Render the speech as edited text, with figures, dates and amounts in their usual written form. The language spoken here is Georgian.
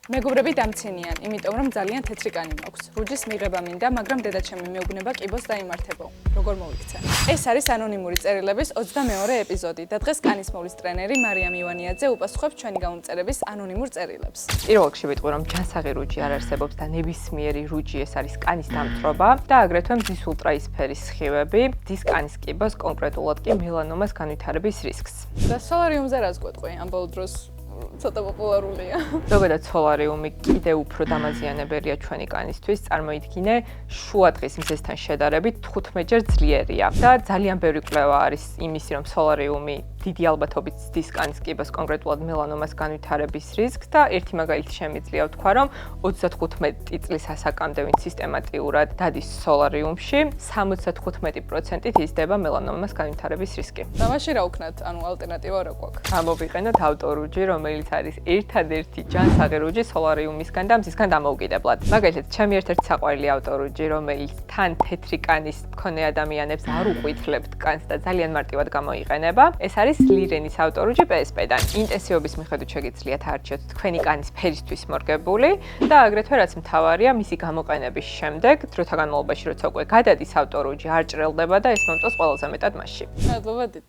მეგობრები დამცენიან, იმიტომ რომ ძალიან თეთრი კანი მაქვს. რუჯის მიღება მინდა, მაგრამ დედაჩემი მეუბნება კიბოს დაიმართებო. როგორ მოვიქცე? ეს არის ანონიმური წერილების 22-ე ეპიზოდი და დღეს კანის მოვლის ტრენერი მარიამ ივანიაძე უპასუხებს ჩვენი გამომწერების ანონიმურ წერილებს. პირველ რიგში ვიტყვი, რომ ჯანსაღი რუჯი არ არსებობს და ნებისმიერი რუჯი ეს არის კანის დამწრობა და აგრეთვე მზის ულტრაისფერის სხივები მზის კანის კიბოს, კონკრეტულად კი მელანომას განვითარების რისკს. და სოლარიუმზე რას გვეტყვი? ამ ბოლო დროს ცოტა პოპულარულია. ზოგადად სოლარიუმი კიდევ უფრო დამაზიანებელია ჩვენი კანისთვის, წარმოიდგინე, შუადღის მზესთან შედარებით 15-ჯერ ძლიერია და ძალიან ბევრი კვლევა არის იმისი, რომ სოლარიუმი დიდი ალბათობით ზრდის კანის კიბოს, კონკრეტულად მელანომას განვითარების რისკს და ერთი მაგალითი შემიძლია ვთქვა, რომ 35 წლის ასაკამდე ვინც სისტემატიურად დადის სოლარიუმში, 75%-ით იზრდება მელანომას განვითარების რისკი. და მაშინ რა ვქნათ? ანუ ალტერნატივა რა გვაქვს? ამოვიყენოთ ავტორუჯი, რომელიც არის ერთადერთი ჯანსაღი რუჯი სოლარიუმისგან და მზისგან დამოუკიდებლად. მაგალითად, ჩემი ერთ-ერთი საყვარელი ავტორუჯი, რომელიც თან თეთრი კანის მქონე ადამიანებს არ უყვითლებთ კანს და ძალიან მარტივად გამოიყენება, ეს არის ლირენის ავტორუჯი PSP-დან. ინტენსივობის მიხედვით შეგიძლიათ არჩიოთ თქვენი კანის ფერისთვის მორგებული და აგრეთვე რაც მთავარია, მისი გამოყენების შემდეგ, დროთა განმავლობაში როცა უკვე გადადის ავტორუჯი, არ ჭრელდება და ეს მომწონს ყველაზე მეტად მასში. მადლობა დიდი.